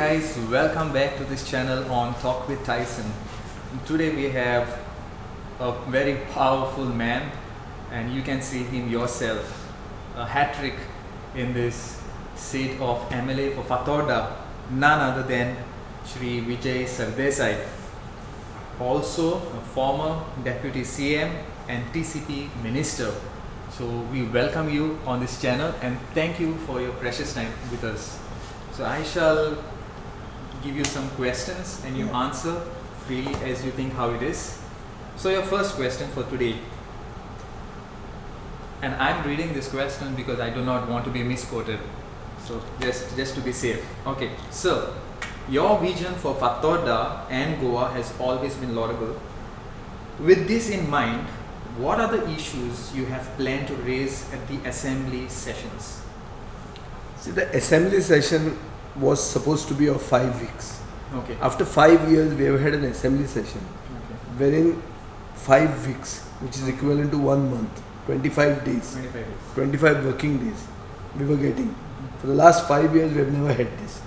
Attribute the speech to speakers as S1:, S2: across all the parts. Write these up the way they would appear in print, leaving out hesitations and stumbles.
S1: guys, welcome back to this channel on Talk with Tyson. Today we have a very powerful man and you can see him yourself, a hat-trick in this seat of MLA for Fatorda, none other than Shri Vijay Sardesai, also a former Deputy CM and TCP Minister. So we welcome you on this channel and thank you for your precious time with us. So I shall give you some questions and you answer freely as you think how it is. So your first question for today, and I'm reading this question because I do not want to be misquoted, so just to be safe. Okay, so your vision for Fatorda and Goa has always been laudable. With this in mind, what are the issues you have planned to raise at the assembly sessions?
S2: See, the assembly session was supposed to be of 5 weeks.
S1: Okay.
S2: After 5 years, we have had an assembly session wherein 5 weeks, which is equivalent to 1 month, 25 days, 25 working days, we were getting. For the last 5 years, we have never had this.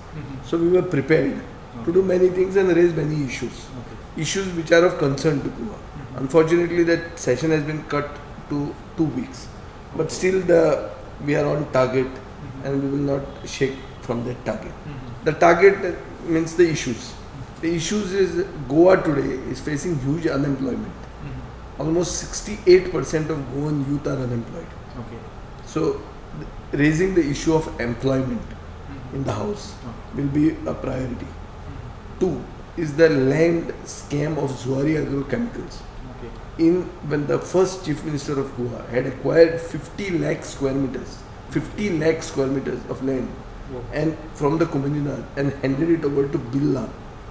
S2: So we were prepared to do many things and raise many issues. Issues which are of concern to Goa. Unfortunately, that session has been cut to 2 weeks. But still, we are on target and we will not shake from that target. The target means the issues. The issues is Goa today is facing huge unemployment. Almost 68% of Goan youth are unemployed. So raising the issue of employment in the house will be a priority. 2 is the land scam of Zuari Agrochemicals. When the first Chief Minister of Goa had acquired 50 lakh square meters of land and from the Kumaninad and handed it over to Billa,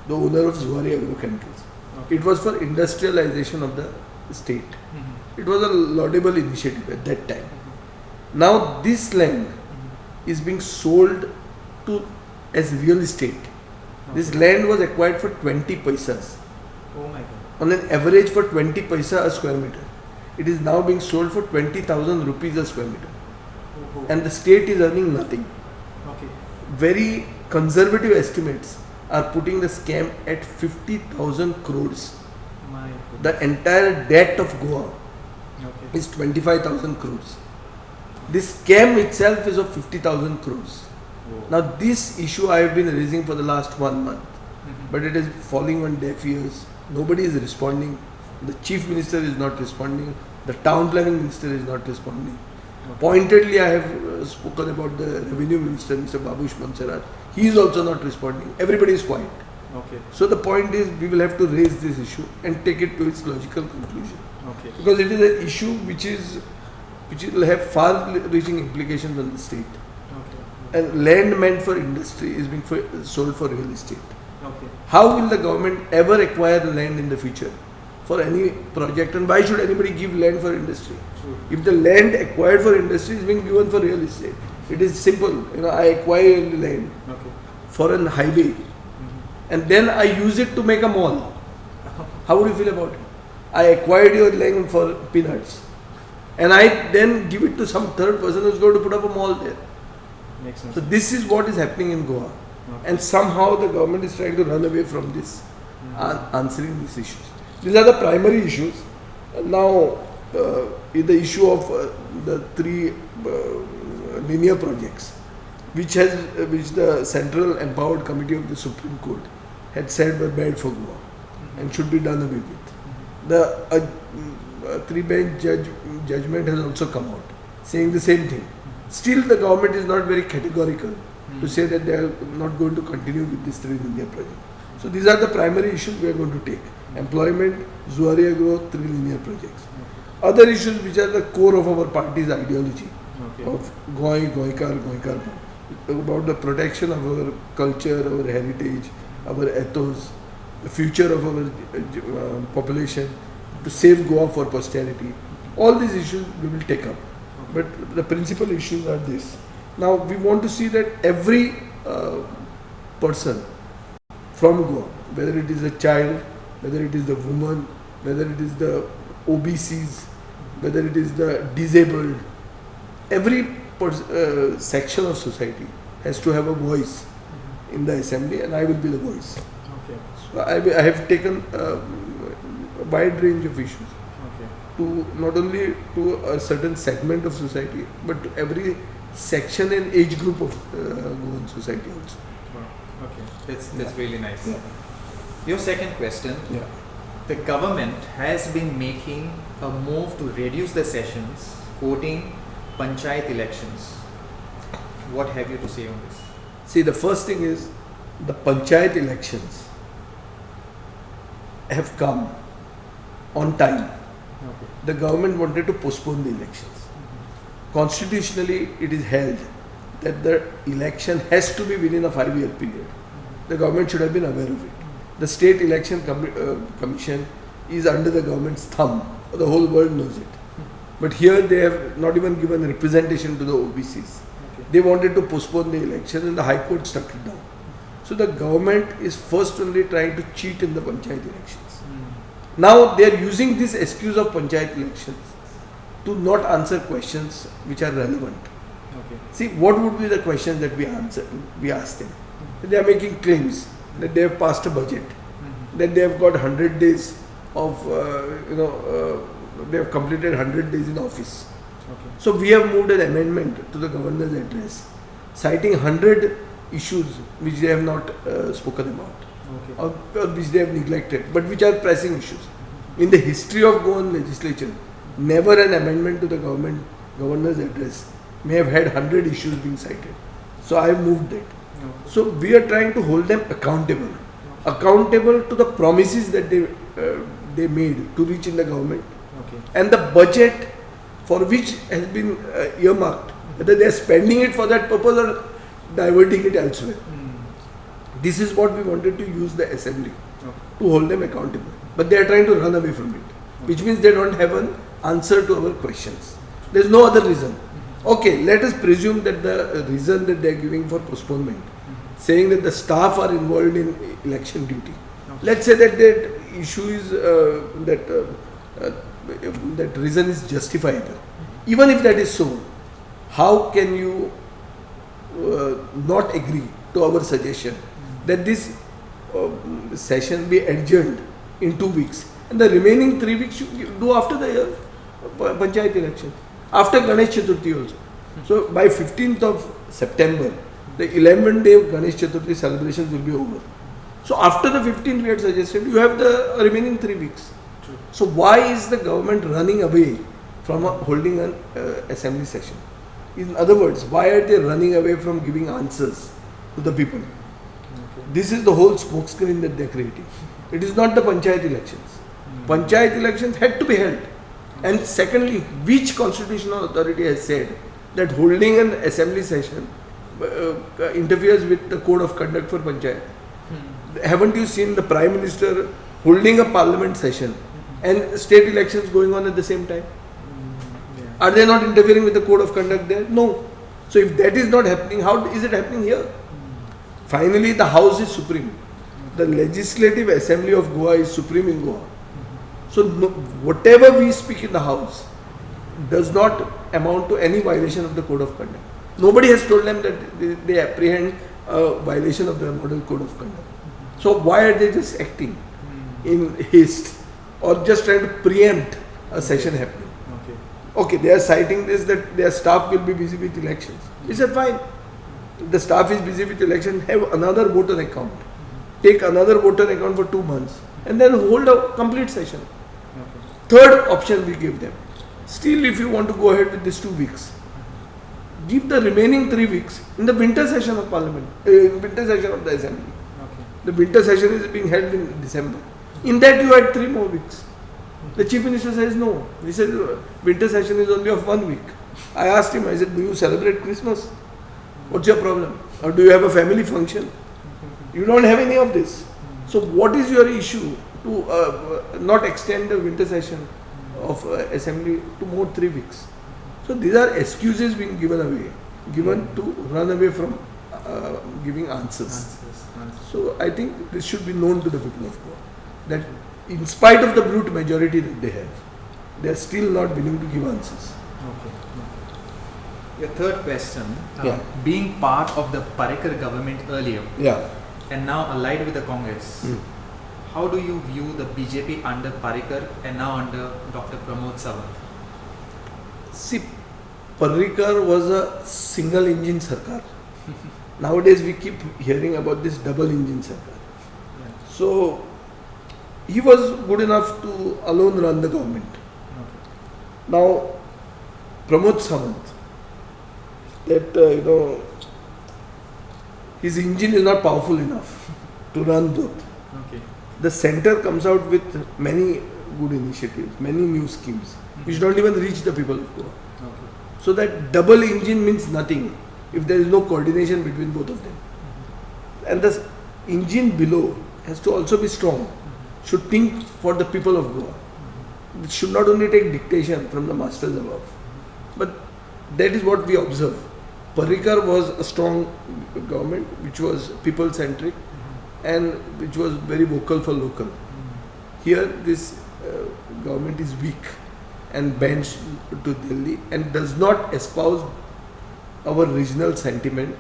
S2: the owner of Zuari Agrochemicals. It was for industrialization of the state. It was a laudable initiative at that time. Now this land is being sold as real estate. This land was acquired for 20 paisas.
S1: Oh my God.
S2: On an average for 20 paisa a square meter. It is now being sold for 20,000 rupees a square meter. And the state is earning nothing. Very conservative estimates are putting the scam at 50,000 crores. The entire debt of Goa is 25,000 crores. This scam itself is of 50,000 crores. Now this issue I have been raising for the last 1 month, but it is falling on deaf ears. Nobody is responding. The Chief Minister is not responding. The Town Planning Minister is not responding. Pointedly, I have spoken about the Revenue Minister, Mr. Babush Mansarat. He is also not responding. Everybody is quiet. So the point is, we will have to raise this issue and take it to its logical conclusion. Because it is an issue which will have far-reaching implications on the state. And land meant for industry is being sold for real estate. How will the government ever acquire land in the future for any project, and why should anybody give land for industry? If the land acquired for industry is being given for real estate, it is simple. I acquire land for an highway and then I use it to make a mall. How would you feel about it? I acquired your land for peanuts and I then give it to some third person who is going to put up a mall there. So this is what is happening in Goa. And somehow the government is trying to run away from this, answering these issues. These are the primary issues. Now, the issue of the 3 linear projects, which the Central Empowered Committee of the Supreme Court had said were bad for Goa and should be done away with. The 3-bench judgment has also come out saying the same thing. Still, the government is not very categorical to say that they are not going to continue with this 3 linear project. So these are the primary issues we are going to take. Employment, Zuari Agro, 3 linear projects. Other issues which are the core of our party's ideology of Goikar, about the protection of our culture, our heritage, our ethos, the future of our population, to save Goa for posterity. All these issues we will take up. But the principal issues are this. Now we want to see that every person from Goa, whether it is a child, whether it is the woman, whether it is the OBCs, whether it is the disabled, every section of society has to have a voice in the assembly, and I will be the voice.
S1: Okay.
S2: So I have taken a wide range of issues
S1: Okay.
S2: to not only to a certain segment of society, but to every section and age group of Goan society also.
S1: Wow. Okay. That's really nice.
S2: Yeah.
S1: Your second question.
S2: Yeah.
S1: The government has been making a move to reduce the sessions, quoting Panchayat elections. What have you to say on this?
S2: See, the first thing is the Panchayat elections have come on time.
S1: Okay.
S2: The government wanted to postpone the elections. Constitutionally, it is held that the election has to be within a 5-year period. The government should have been aware of it. The State Election Commission is under the government's thumb. The whole world knows it. But here they have not even given representation to the OBCs.
S1: Okay.
S2: They wanted to postpone the election and the High Court struck it down. So the government is first only trying to cheat in the Panchayat elections. Now they are using this excuse of Panchayat elections to not answer questions which are relevant.
S1: Okay.
S2: See, what would be the questions that we ask them? They are making claims that they have passed a budget, that they have got 100 days of, they have completed 100 days in office.
S1: Okay.
S2: So we have moved an amendment to the governor's address, citing 100 issues which they have not spoken about,
S1: Okay.
S2: or which they have neglected, but which are pressing issues. In the history of Goan legislature, never an amendment to the governor's address may have had 100 issues being cited. So I have moved it.
S1: Okay.
S2: So we are trying to hold them accountable to the promises that they made to reach in the government,
S1: Okay.
S2: and the budget for which has been earmarked, whether they are spending it for that purpose or diverting it elsewhere. This is what we wanted to use the assembly
S1: Okay.
S2: to hold them accountable, but they are trying to run away from it, which means they don't have an answer to our questions. There is no other reason. Okay, let us presume that the reason that they are giving for postponement, saying that the staff are involved in election duty.
S1: Okay.
S2: Let's say that that issue is that reason is justifiable. Even if that is so, how can you not agree to our suggestion that this session be adjourned in 2 weeks, and the remaining 3 weeks you do after the Panchayat election, after Ganesh Chaturthi also. So by 15th of September, the 11th day of Ganesh Chaturthi celebrations will be over. So after the 15th we had suggested, you have the remaining 3 weeks.
S1: True.
S2: So why is the government running away from holding an assembly session? In other words, why are they running away from giving answers to the people?
S1: Okay.
S2: This is the whole smokescreen that they are creating. It is not the Panchayat elections. Panchayat elections had to be held. And secondly, which constitutional authority has said that holding an assembly session interferes with the code of conduct for Panchayat? Haven't you seen the Prime Minister holding a parliament session and state elections going on at the same time?
S1: Yeah.
S2: Are they not interfering with the code of conduct there? No. So if that is not happening, how is it happening here? Finally, the House is supreme. The Legislative Assembly of Goa is supreme in Goa. So no, whatever we speak in the House does not amount to any violation of the code of conduct. Nobody has told them that they apprehend a violation of the model code of conduct. So why are they just acting in haste or just trying to preempt a session happening?
S1: Okay.
S2: Okay, they are citing this that their staff will be busy with elections. He said fine. The staff is busy with election, have another voter account. Take another voter account for 2 months and then hold a complete session.
S1: Okay.
S2: Third option we give them. Still, if you want to go ahead with this 2 weeks, give the remaining 3 weeks in the winter session of Parliament, winter session of the Assembly.
S1: Okay.
S2: The winter session is being held in December. In that you had 3 more weeks. The Chief Minister says no. He said winter session is only of 1 week. I asked him, I said, do you celebrate Christmas? What's your problem? Or do you have a family function? You don't have any of this. So what is your issue to not extend the winter session of Assembly to more 3 weeks? So these are excuses being given to run away from giving answers. So I think this should be known to the people of Goa, that in spite of the brute majority that they have, they are still not willing to give answers.
S1: Okay. Your third question,
S2: Yeah.
S1: being part of the Parrikar government earlier
S2: Yeah.
S1: and now allied with the Congress, how do you view the BJP under Parrikar and now under Dr. Pramod Sawant?
S2: See, Parrikar was a single engine sarkar. Nowadays we keep hearing about this double engine sarkar. So he was good enough to alone run the government. Now Pramod Sawant, that his engine is not powerful enough to run both.
S1: Okay.
S2: The center comes out with many good initiatives, many new schemes, which don't even reach the people of Goa.
S1: Okay.
S2: So that double engine means nothing if there is no coordination between both of them. And the engine below has to also be strong, should think for the people of Goa. It should not only take dictation from the masters above. But that is what we observe. Parrikar was a strong government which was people-centric and which was very vocal for local. Here this government is weak and bends to Delhi and does not espouse our regional sentiment,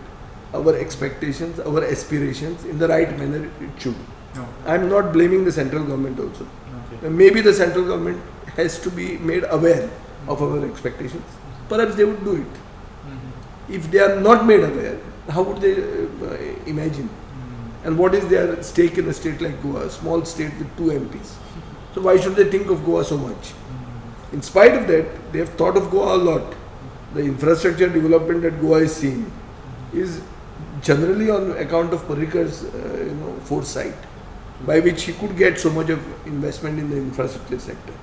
S2: our expectations, our aspirations in the right manner it should.
S1: No.
S2: I am not blaming the central government also.
S1: Okay.
S2: Maybe the central government has to be made aware of our expectations. Perhaps they would do it. If they are not made aware, how would they imagine? And what is their stake in a state like Goa, a small state with 2 MPs? So why should they think of Goa so much? In spite of that, they have thought of Goa a lot. The infrastructure development that Goa is seeing is generally on account of Parrikar's foresight, by which he could get so much of investment in the infrastructure sector.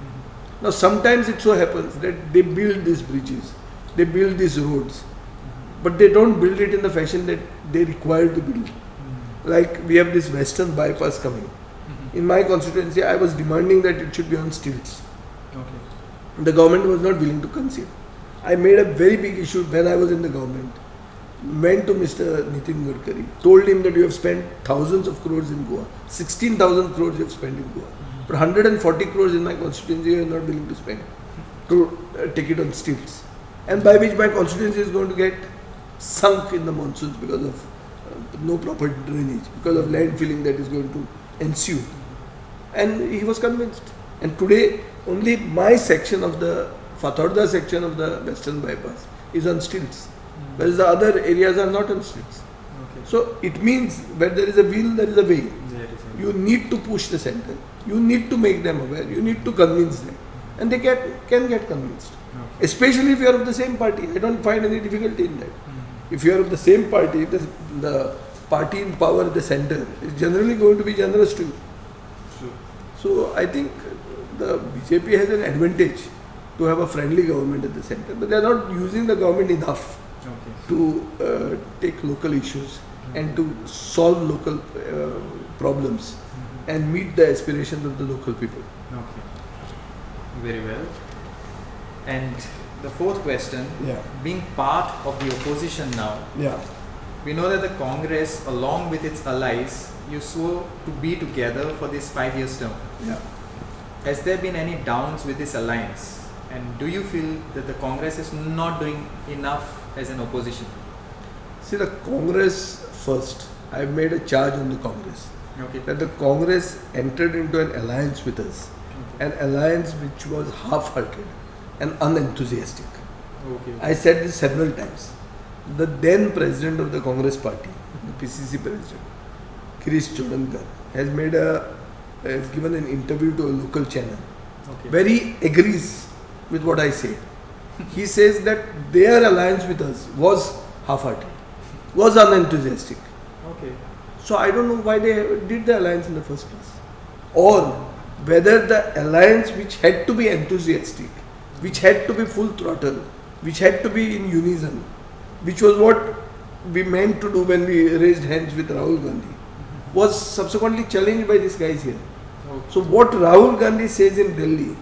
S2: Now sometimes it so happens that they build these bridges, they build these roads, but they don't build it in the fashion that they require to build. Like we have this western bypass coming. In my constituency, I was demanding that it should be on stilts.
S1: Okay.
S2: The government was not willing to concede. I made a very big issue when I was in the government. Went to Mr. Nitin Gadkari, told him that you have spent thousands of crores in Goa. 16,000 crores you have spent in Goa. But 140 crores in my constituency you are not willing to spend to take it on stilts. And by which my constituency is going to get sunk in the monsoons because of no proper drainage, because of land filling that is going to ensue. And he was convinced. And today only my section of the Fathorda section of the western bypass is on stilts, whereas the other areas are not on stilts.
S1: Okay.
S2: So it means where there is a will, there is a way.
S1: There is a-
S2: You need to push the center. You need to make them aware. You need to convince them, and they can get convinced.
S1: Okay.
S2: Especially if you are of the same party. I don't find any difficulty in that. If you are of the same party, the party in power at the center is generally going to be generous to you.
S1: True.
S2: So I think the BJP has an advantage to have a friendly government at the center, but they are not using the government enough
S1: Okay.
S2: to take local issues and to solve local problems and meet the aspirations of the local people.
S1: Okay. Very well. And the fourth question,
S2: Yeah.
S1: being part of the opposition now,
S2: Yeah.
S1: we know that the Congress, along with its allies, you swore to be together for this 5 years term.
S2: Yeah.
S1: Has there been any downs with this alliance? And do you feel that the Congress is not doing enough as an opposition?
S2: See, the Congress first. I have made a charge on the Congress
S1: Okay.
S2: that the Congress entered into an alliance with us, an alliance which was half-hearted and unenthusiastic.
S1: Okay.
S2: I said this several times. The then president of the Congress party, the PCC president, Girish Chodankar, has given an interview to a local channel
S1: Okay.
S2: where he agrees with what I say. He says that their alliance with us was half-hearted, was unenthusiastic.
S1: Okay.
S2: So I don't know why they did the alliance in the first place, or whether the alliance which had to be enthusiastic, which had to be full throttle, which had to be in unison, which was what we meant to do when we raised hands with Rahul Gandhi, was subsequently challenged by these guys here.
S1: Okay.
S2: So what Rahul Gandhi says in Delhi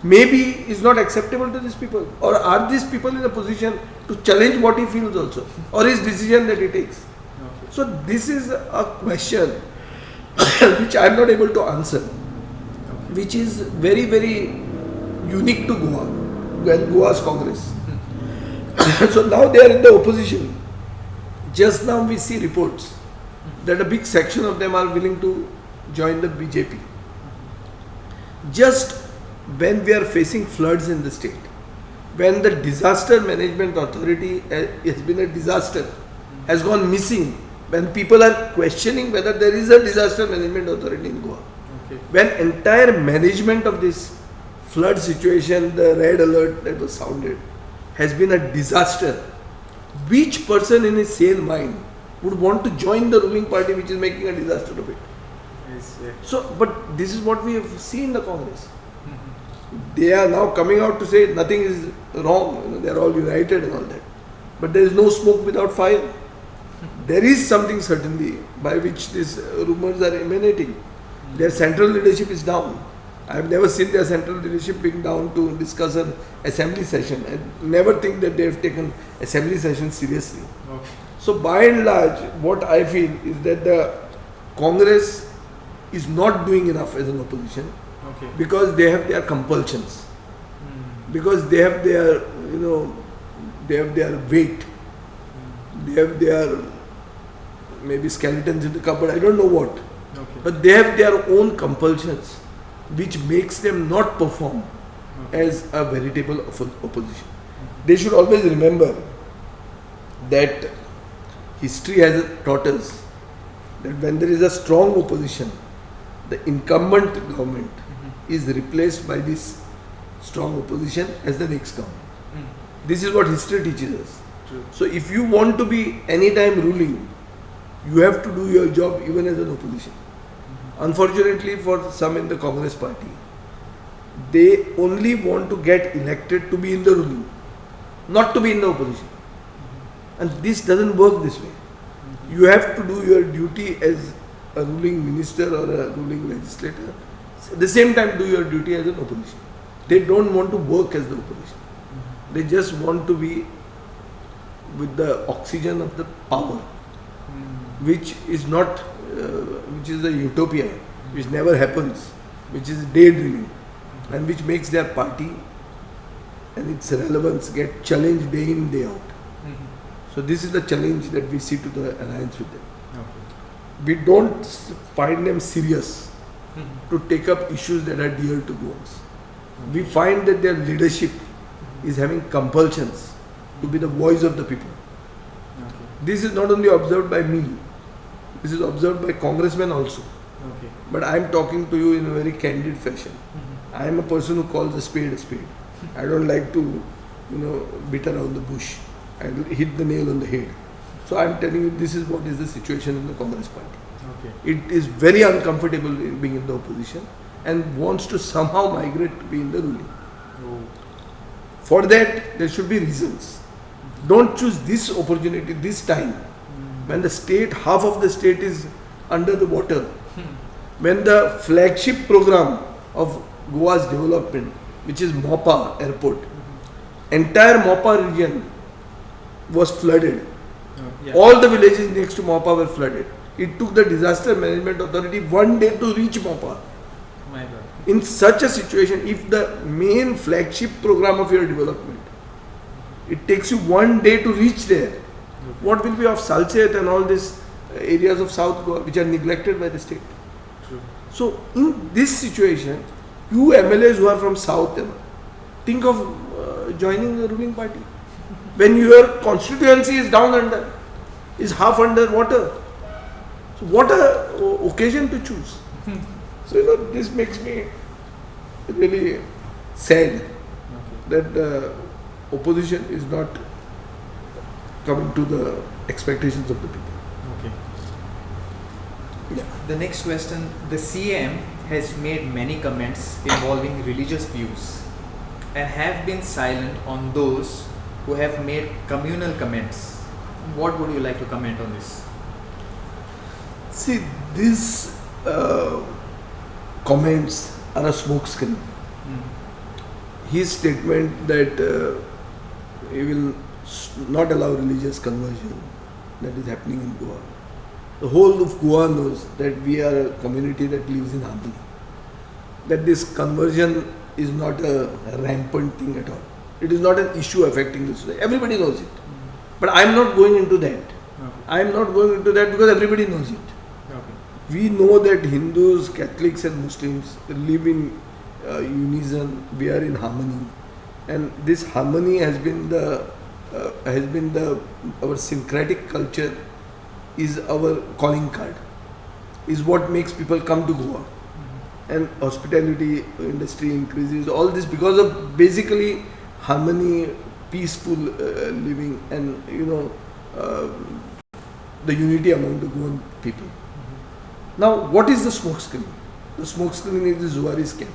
S2: maybe is not acceptable to these people, or are these people in a position to challenge what he feels also, or his decision that he takes.
S1: Okay.
S2: So this is a question which I am not able to answer, which is very, very unique to Goa and Goa's Congress. So now they are in the opposition. Just now we see reports that a big section of them are willing to join the BJP. Just when we are facing floods in the state, when the disaster management authority has been a disaster, has gone missing, when people are questioning whether there is a disaster management authority in Goa, when entire management of this flood situation, the red alert that was sounded, has been a disaster, which person in his sane mind would want to join the ruling party which is making a disaster of it?
S1: Yes, yeah.
S2: So, but this is what we have seen in the Congress. They are now coming out to say nothing is wrong, they are all united and all that. But there is no smoke without fire. There is something certainly by which these rumors are emanating. Their central leadership is down. I have never seen their central leadership being down to discuss an assembly session. I never think that they have taken assembly session seriously.
S1: Okay.
S2: So by and large, what I feel is that the Congress is not doing enough as an opposition.
S1: Okay.
S2: Because they have their compulsions, because they have their, they have their weight, they have their maybe skeletons in the cupboard, I don't know what, but they have their own compulsions which makes them not perform as a veritable opposition. They should always remember that history has taught us that when there is a strong opposition, the incumbent government is replaced by this strong opposition as the next government. This is what history teaches us.
S1: True.
S2: So if you want to be anytime ruling, you have to do your job even as an opposition. Unfortunately for some in the Congress party, they only want to get elected to be in the ruling, not to be in the opposition. And this doesn't work this way. You have to do your duty as a ruling minister or a ruling legislator. At the same time, do your duty as an opposition. They don't want to work as the opposition. They just want to be with the oxygen of the power, which is not, which is a utopia, which never happens, which is daydreaming, and which makes their party and its relevance get challenged day in, day out. So this is the challenge that we see to the alliance with them. We don't find them serious to take up issues that are dear to Goans. We find that their leadership is having compulsions to be the voice of the people. This is not only observed by me, this is observed by congressmen also. But I am talking to you in a very candid fashion. I am a person who calls a spade a spade. I don't like to, beat around the bush. I hit the nail on the head. So I am telling you, this is what is the situation in the Congress party. It is very uncomfortable in being in the opposition and wants to somehow migrate to be in the ruling. For that, there should be reasons. Don't choose this opportunity, this time, when the state, half of the state is under the water, when the flagship program of Goa's development, which is Mopa Airport, entire Mopa region was flooded. All the villages next to Mopa were flooded. It took the Disaster Management Authority 1 day to reach Mopa.
S1: My God.
S2: In such a situation, if the main flagship program of your development, it takes you 1 day to reach there, what will be of Salchet and all these areas of South Goa which are neglected by the state?
S1: True.
S2: So in this situation, you MLAs who are from South, think of joining the ruling party. When your constituency is down under, is half under water. So what a occasion to choose. So this makes me really sad that the opposition is not coming to the expectations of the people.
S1: The next question, the CM has made many comments involving religious views and have been silent on those who have made communal comments. What would you like to comment on this?
S2: See, these comments are a smokescreen. His statement that he will not allow religious conversion that is happening in Goa. The whole of Goa knows that we are a community that lives in harmony. That this conversion is not a rampant thing at all. It is not an issue affecting the society. Everybody knows it. But I am not going into that.
S1: Okay.
S2: I am not going into that because everybody knows it.
S1: Okay.
S2: We know that Hindus, Catholics and Muslims live in unison. We are in harmony. And this harmony has been our syncretic culture, is our calling card, is what makes people come to Goa. And hospitality industry increases, all this because of basically harmony, peaceful living, and the unity among the Goan people. Now, what is the smoke screen? The smoke screen is the Zuari scam.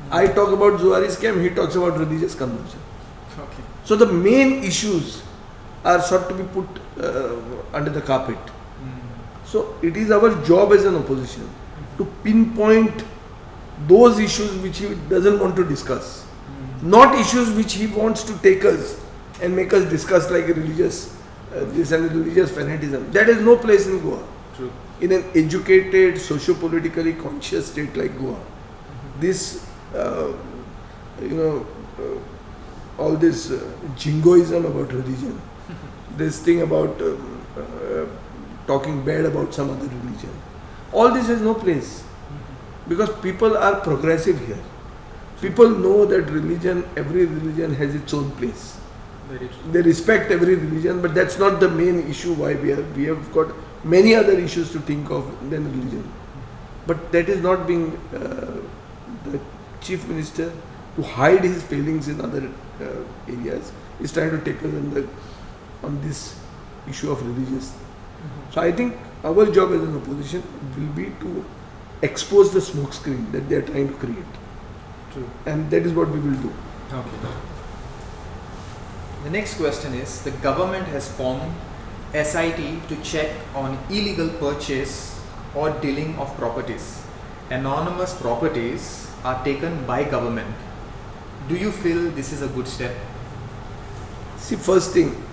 S2: I talk about Zuari scam, he talks about religious conversion.
S1: Okay.
S2: So the main issues are sought to be put under the carpet. So it is our job as an opposition to pinpoint those issues which he doesn't want to discuss, not issues which he wants to take us and make us discuss like religious this and religious fanaticism. That has no place in Goa.
S1: True.
S2: In an educated, socio-politically conscious state like Goa, this all this jingoism about religion, this thing about talking bad about some other religion, all this has no place. Because people are progressive here. People know that every religion has its own place.
S1: Very true.
S2: They respect every religion, but that's not the main issue why we have got many other issues to think of than religion. But that is not being the chief minister to hide his failings in other areas. He's trying to take us on this issue of religious. So I think our job as an opposition will be to expose the smoke screen that they are trying to create.
S1: True.
S2: And that is what we will do.
S1: Okay. The next question is, the government has formed SIT to check on illegal purchase or dealing of properties. Anonymous properties are taken by government. Do you feel this is a good step?
S2: See, first thing,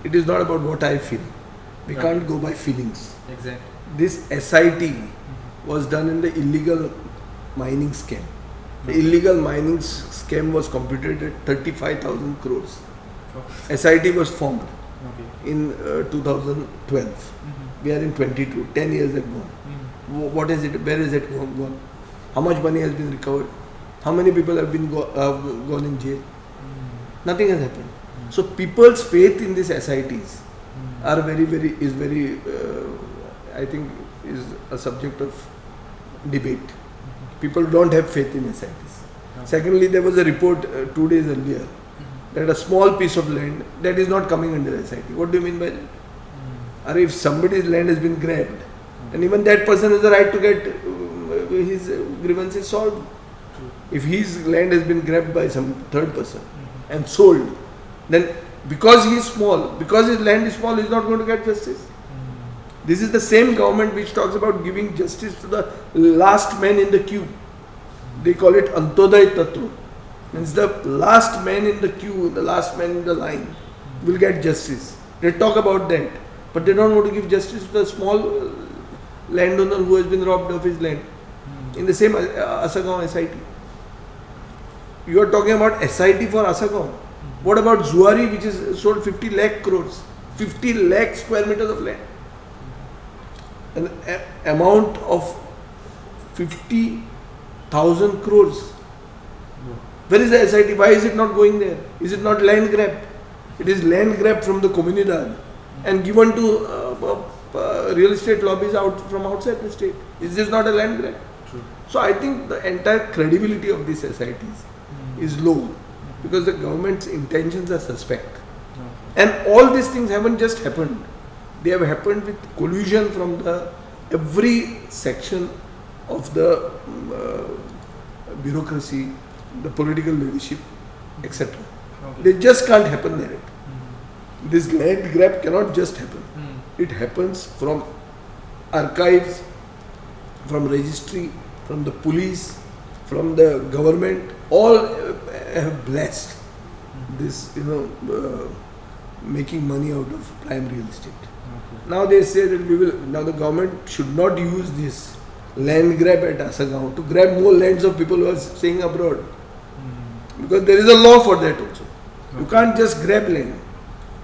S2: it is not about what I feel. We
S1: Yeah.
S2: can't go by feelings.
S1: Exactly.
S2: This SIT was done in the illegal mining scam. The illegal mining scam was computed at 35,000 crores.
S1: Okay.
S2: SIT was formed
S1: Okay.
S2: in 2012. We are in 22. 10 years have gone. What is it? Where is it gone? How much money has been recovered? How many people have been gone in jail? Nothing has happened. So people's faith in these SITs are very I think is a subject of debate. People don't have faith in SITs. Secondly, there was a report 2 days earlier that a small piece of land that is not coming under SIT. What do you mean by that? Or if somebody's land has been grabbed, and even that person has the right to get his grievances solved. If his land has been grabbed by some third person and sold, then because he is small, because his land is small, he is not going to get justice. This is the same government which talks about giving justice to the last man in the queue. They call it Antoday Tattva. Means the last man in the queue, the last man in the line will get justice. They talk about that, but they don't want to give justice to the small landowner who has been robbed of his land. In the same Asagaon SIT. You are talking about SIT for Asagaon. What about Zuari, which is sold 50 lakh crores, 50 lakh square meters of land? An amount of 50,000 crores. Where is the SIT? Why is it not going there? Is it not land grab? It is land grab from the comunidad and given to real estate lobbies out from outside the state. Is this not a land grab?
S1: True.
S2: So I think the entire credibility of these SITs is low because the government's intentions are suspect. And all these things haven't just happened. They have happened with collusion from every section of the bureaucracy, the political leadership, etc.
S1: Okay.
S2: They just can't happen there. This land grab cannot just happen. It happens from archives, from registry, from the police, from the government. All have blessed this, making money out of prime real estate.
S1: Okay.
S2: Now they say that now the government should not use this land grab at Asagaon to grab more lands of people who are staying abroad. Because there is a law for that also. You can't just grab land.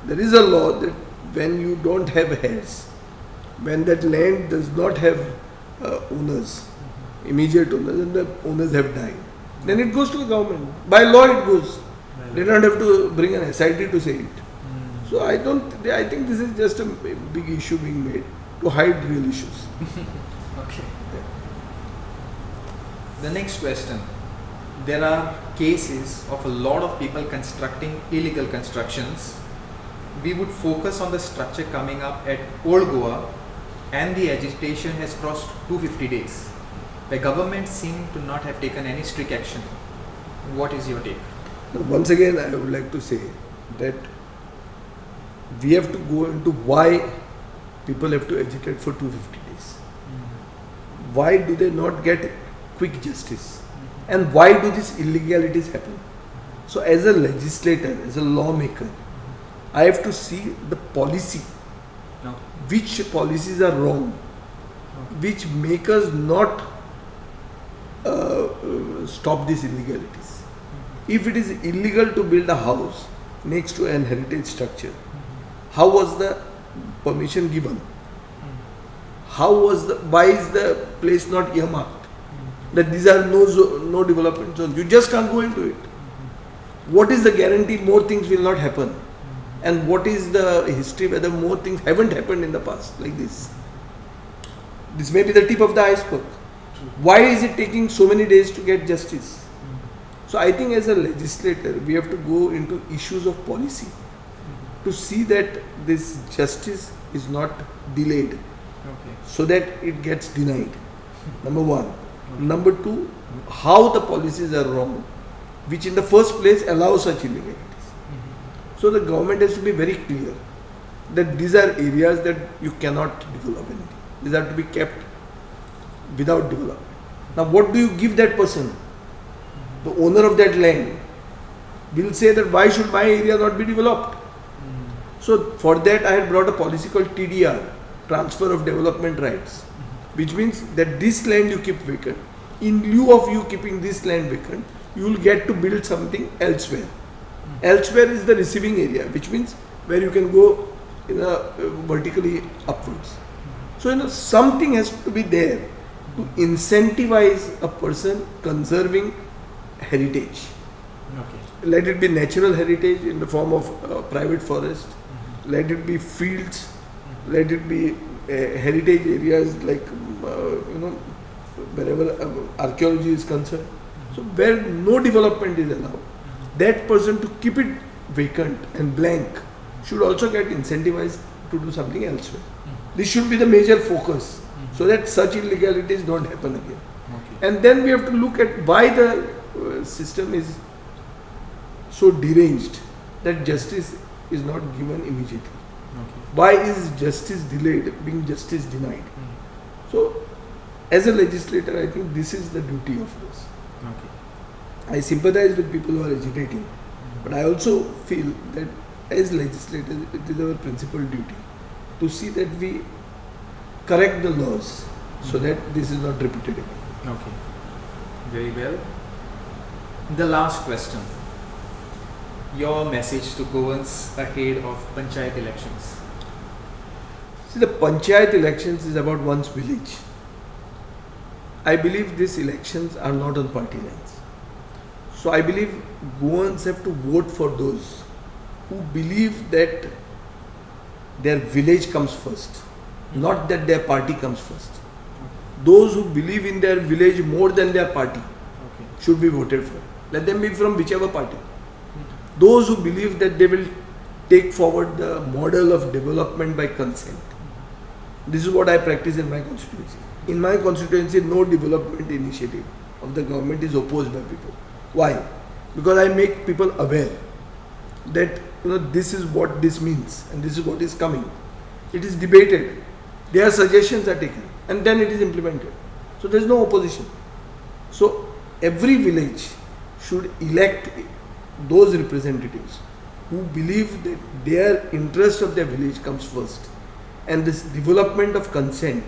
S2: There is a law that when you don't have heirs, when that land does not have owners, immediate owners, and the owners have died, then it goes to the government. By law it goes. They don't have to bring an SIT to say it. So I think this is just a big issue being made to hide real issues.
S1: Okay. The next question. There are cases of a lot of people constructing illegal constructions. We would focus on the structure coming up at Old Goa, and the agitation has crossed 250 days. The government seemed to not have taken any strict action. What is your take?
S2: Once again, I would like to say that we have to go into why people have to agitate for 250 days. Why do they not get quick justice? And why do these illegalities happen? So as a legislator, as a lawmaker, I have to see the policy.
S1: No.
S2: Which policies are wrong? Which make us not stop these illegalities. If it is illegal to build a house next to an heritage structure, how was the permission given? Why is the place not earmarked? That these are no development zones. You just can't go into it. What is the guarantee more things will not happen? And what is the history whether more things haven't happened in the past like this? This may be the tip of the iceberg. Why is it taking so many days to get justice? So I think as a legislator, we have to go into issues of policy to see that this justice is not delayed, so that it gets denied. Number one. Number two, how the policies are wrong, which in the first place allow such illegalities. So the government has to be very clear that these are areas that you cannot develop anything. These are to be kept without development. Now what do you give that person? The owner of that land will say that why should my area not be developed? So for that I had brought a policy called TDR, Transfer of Development Rights, which means that this land you keep vacant. In lieu of you keeping this land vacant, you will get to build something elsewhere. Elsewhere is the receiving area, which means where you can go vertically upwards. So something has to be there to incentivize a person conserving heritage.
S1: Okay.
S2: Let it be natural heritage in the form of private forest. Let it be fields. Let it be heritage areas like wherever archaeology is concerned. So where no development is allowed, that person to keep it vacant and blank should also get incentivized to do something elsewhere. This should be the major focus, so that such illegalities don't happen again.
S1: Okay.
S2: And then we have to look at why the system is so deranged that justice is not given immediately.
S1: Okay.
S2: Why is justice delayed, being justice denied? So, as a legislator, I think this is the duty of us.
S1: Okay.
S2: I sympathize with people who are agitating, but I also feel that as legislators, it is our principal duty to see that we correct the laws so that this is not repeated again.
S1: Okay. Very well. The last question. Your message to Goans ahead of Panchayat elections.
S2: See, the Panchayat elections is about one's village. I believe these elections are not on party lines. So I believe Goans have to vote for those who believe that their village comes first, not that their party comes first. Those who believe in their village more than their party should be voted for. Let them be from whichever party. Those who believe that they will take forward the model of development by consent. This is what I practice in my constituency. In my constituency, no development initiative of the government is opposed by people. Why? Because I make people aware that this is what this means and this is what is coming. It is debated. Their suggestions are taken and then it is implemented. So there is no opposition. So every village should elect those representatives who believe that their interest of their village comes first, and this development of consent,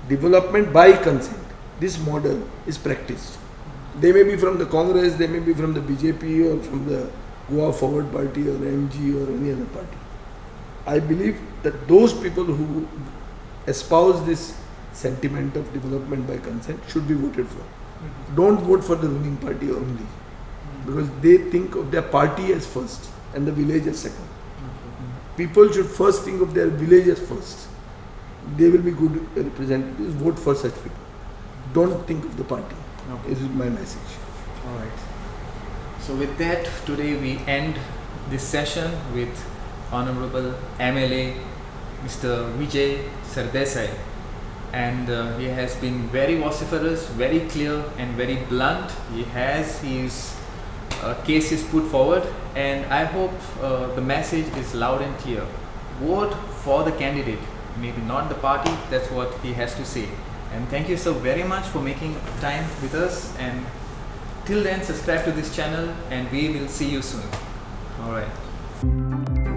S2: development by consent, this model is practiced. They may be from the Congress, they may be from the BJP or from the Goa Forward Party or MG or any other party. I believe that those people who espouse this sentiment of development by consent should be voted for. Don't vote for the ruling party only, because they think of their party as first and the village as second. People should first think of their village as first. They will be good representatives. Vote for such people. Don't think of the party. This is my message.
S1: All right. So with that, today we end this session with Honorable MLA Mr. Vijay Sardesai, and he has been very vociferous, very clear and very blunt. He has his cases put forward, and I hope the message is loud and clear. Vote for the candidate, maybe not the party. That's what he has to say. And thank you so very much for making time with us, and till then subscribe to this channel and we will see you soon. All right.